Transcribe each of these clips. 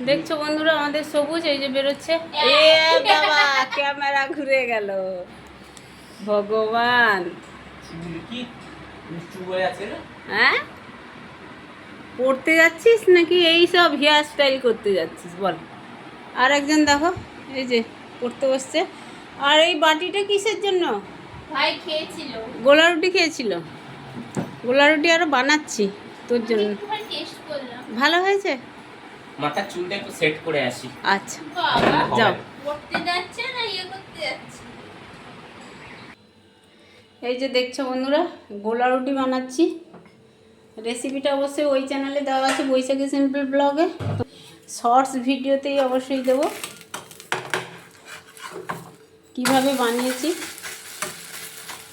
দেখছো বন্ধুরা আমাদের সবুজ এই যে বেরোচ্ছে। এ বাবা ক্যামেরা ঘুরে গেল, ভগবান। হ্যাঁ, পড়তে যাচ্ছিস নাকি এই সব হেয়ার স্টাইল করতে যাচ্ছিস বল? আর একজন দেখো এই যে পড়তে বসছে। আর এই বাটিটা কিসের জন্য? ভাই খেয়েছিল, গোলা রুটি খেয়েছিল। গোলা রুটি আরো বানাচ্ছি তোর জন্য। ভালো হয়েছে? মাথার চুলটা একটু সেট করে আসি। আচ্ছা বাবা যাও। পড়তে যাচ্ছে না ইয়ে করতে যাচ্ছে? এই যে দেখছো বন্ধুরা গোলা রুটি বানাচ্ছি। রেসিপিটা অবশ্যই ওই চ্যানেলে দেওয়া আছে, বৈশাখী সিম্পল ব্লগে। শর্টস ভিডিওতেই অবশ্যই দেবো কিভাবে বানিয়েছি।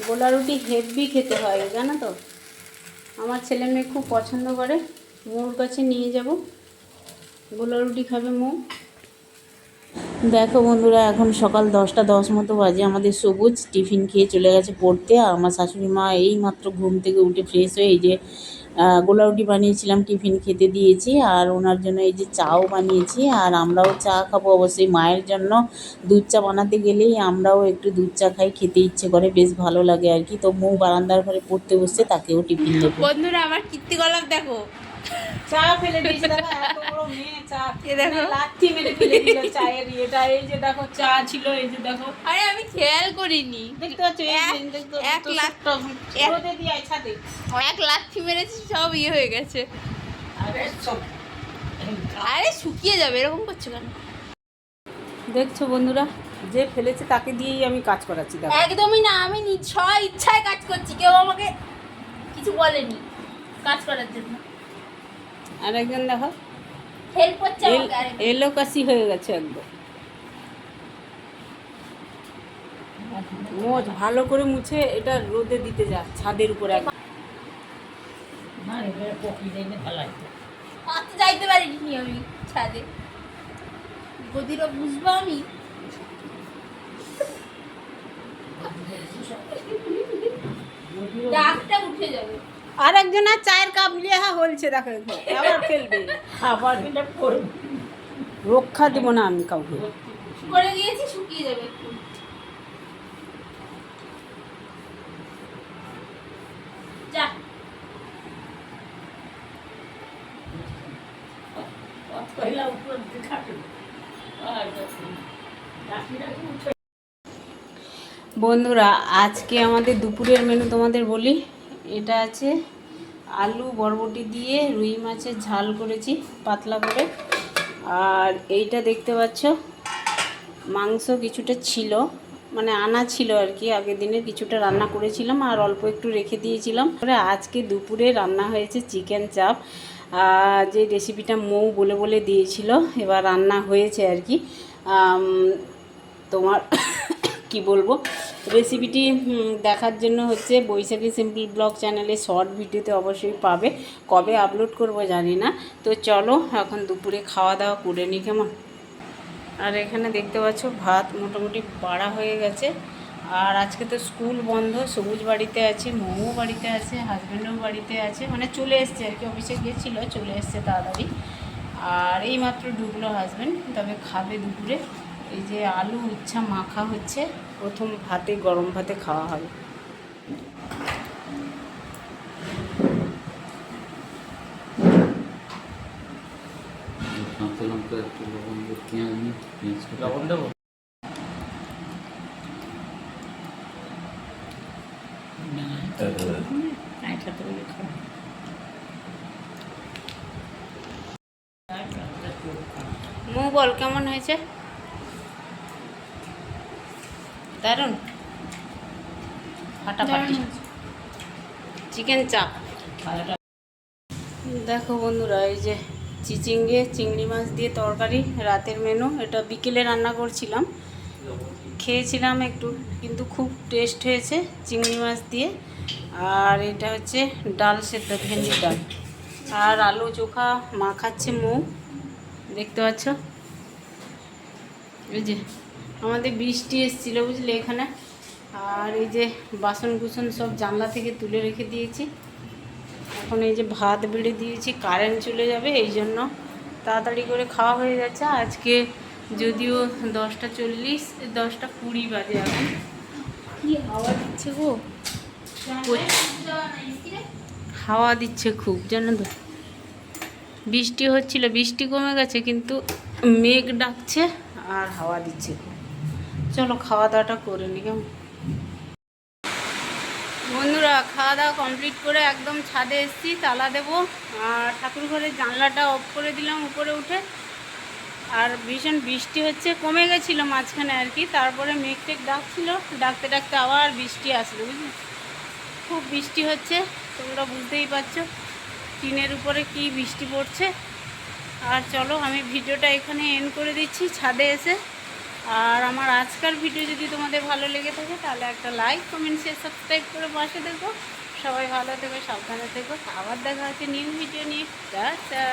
গোলা রুটি হেভি খেতে হয় জানো তো, আমার ছেলে মেয়ে খুব পছন্দ করে। মৌর কাছে নিয়ে যাব, গোলা রুটি খাবে মৌ। দেখো বন্ধুরা এখন সকাল 10টা 10 মতো বাজে। আমাদের সবুজ টিফিন খেয়ে চলে গেছে পড়তে। আর আমার শাশুড়ি মা এই মাত্র ঘুম থেকে উঠে ফ্রেশ হয়ে এই যে গোলা রুটি বানিয়েছিলাম টিফিন খেতে দিয়েছি। আর ওনার জন্য এই যে চাও বানিয়েছি। আর আমরাও চা খাবো অবশ্যই। মায়ের জন্য দুধ চা বানাতে গেলেই আমরাও একটু দুধ চা খাই, খেতে ইচ্ছে করে, বেশ ভালো লাগে আর কি। তো মৌ বারান্দার ঘরে পড়তে বসছে, তাকেও টিফিন দেবো। বন্ধুরা আমার কীর্তিকলাপ দেখো, চা ফেলে দিয়েছে দেখো, এত বড় মেয়ে চা দেখো লাথি মেরে ফেলে দিল চায়ের ইয়েটা। এই যে দেখো চা ছিল, এই যে দেখো। আরে আমি খেয়াল করিনি, দেখতে পাচ্ছ এক লাখ রোদে দিয়ে ছাদে এক লাথি মেরেছি, সব ইয়ে হয়ে গেছে। আরে শুকিয়ে যাবে, এরকম করছো কেন? দেখছো বন্ধুরা যে ফেলেছে তাকে দিয়েই আমি কাজ করাচ্ছি। দেখো একদমই না, আমি ইচ্ছায় কাজ করছি, কেউ আমাকে কিছু বলেনি কাজ করার জন্য। আর একজন দেখো হেল্প করছে আমাকে। আরে এলো কাশি হয়ে গেছে একদম। মোচ ভালো করে মুছে এটা রোদে দিতে যা ছাদের উপরে একদম। অত যাইতে পারিনি আমি ছাদে, গদিরও বুঝবো আমি। ডাকটা উঠে যাবে। আর একজন আর চায়ের কাপ নিয়ে হলছে দেখো, আবার ফেলবে, আবার রক্ষা দেবো না আমি কাউকে। করে দিয়েছি, শুকিয়ে যাবে একটু। যা বন্ধুরা আজকে আমাদের দুপুরের মেনু তোমাদের বলি। এটা আছে আলু বরবটি দিয়ে রুই মাছের ঝাল করেছি পাতলা করে। আর এইটা দেখতে পাচ্ছ মাংস কিছুটা ছিল, মানে আনা ছিল আর কি, আগের দিনের কিছুটা রান্না করেছিলাম আর অল্প একটু রেখে দিয়েছিলাম। আজকে দুপুরে রান্না হয়েছে চিকেন চাপ, যে রেসিপিটা মৌ বলে বলে দিয়েছিল, এবার রান্না হয়েছে আর কি। তোমার কি বলবো, রেসিপিটি দেখার জন্য হচ্ছে বৈশাখী সিম্পল ব্লগ চ্যানেলে শর্ট ভিডিওতে অবশ্যই পাবে। কবে আপলোড করব জানি না। তো চলো এখন দুপুরে খাওয়া দাওয়া করে নিই কেমন। আর এখানে দেখতে পাচ্ছ ভাত মোটামুটি বাড়া হয়ে গেছে। আর আজকে তো স্কুল বন্ধ, সবুজ বাড়িতে আছে, মৌ বাড়িতে আছে, হাজব্যান্ডও বাড়িতে আছে, মানে চলে এসছে আর কি, অফিসে গিয়েছিলো চলে এসছে তাড়াতাড়ি। আর এই মাত্র ঢুকলো হাজব্যান্ড, তবে খাবে দুপুরে। এই যে আলু উচ্ছা মাখা হচ্ছে, প্রথম ভাতে গরম ভাতে খাওয়া হবে। লবণ দেবো? মৌ বল কেমন হয়েছে? দারুণ, ফাটাফাটি চিকেন চাপ। দেখো বন্ধুরা এই যে চিংড়ি মাছ দিয়ে তরকারি, রাতের মেনু। এটা বিকেলে রান্না করছিলাম, খেয়েছিলাম একটু, কিন্তু খুব টেস্ট হয়েছে চিংড়ি মাছ দিয়ে। আর এটা হচ্ছে ডাল সেদ্ধ, ভেন্ডির ডাল। আর আলু চোখা মাখাচ্ছে মৌ, দেখতে পাচ্ছ। এই যে আমাদের বৃষ্টি এসেছিলো বুঝলে এখানে। আর এই যে বাসন কুসন সব জানলা থেকে তুলে রেখে দিয়েছি। এখন এই যে ভাত বেড়ে দিয়েছি, কারেন্ট চলে যাবে এই জন্য তাড়াতাড়ি করে খাওয়া হয়ে যাচ্ছে। আজকে যদিও 10:40 10:20 বাজে এখন। কি হাওয়া দিচ্ছে গো, হাওয়া দিচ্ছে খুব, জানো তো। বৃষ্টি হচ্ছিল, বৃষ্টি কমে গেছে, কিন্তু মেঘ ডাকছে আর হাওয়া দিচ্ছে খুব। চলো খাওয়া দাওয়াটা করে নি কেমন। বন্ধুরা খাওয়া দাওয়া কমপ্লিট করে একদম ছাদে এসেছি, তালা দেবো। আর ঠাকুর ঘরের জানলাটা অফ করে দিলাম উপরে উঠে। আর ভীষণ বৃষ্টি হচ্ছে, কমে গেছিলো মাঝখানে আর কি, তারপরে মেঘ টেঘ ডাকছিল, ডাকতে ডাকতে আবার বৃষ্টি আসলো, বুঝলি। খুব বৃষ্টি হচ্ছে, তোমরা বুঝতেই পারছো টিনের উপরে কি বৃষ্টি পড়ছে। আর চলো আমি ভিডিওটা এখানে এন্ড করে দিচ্ছি ছাদে এসে। আর আমার আজকের ভিডিও যদি তোমাদের ভালো লেগে থাকে তাহলে একটা লাইক, কমেন্ট, শেয়ার, সাবস্ক্রাইব করে পাশে দেখো। সবাই ভালো থেকো, সাবধানে থেকো। আবার দেখা হচ্ছে নিউ ভিডিও নিয়ে। টাটা।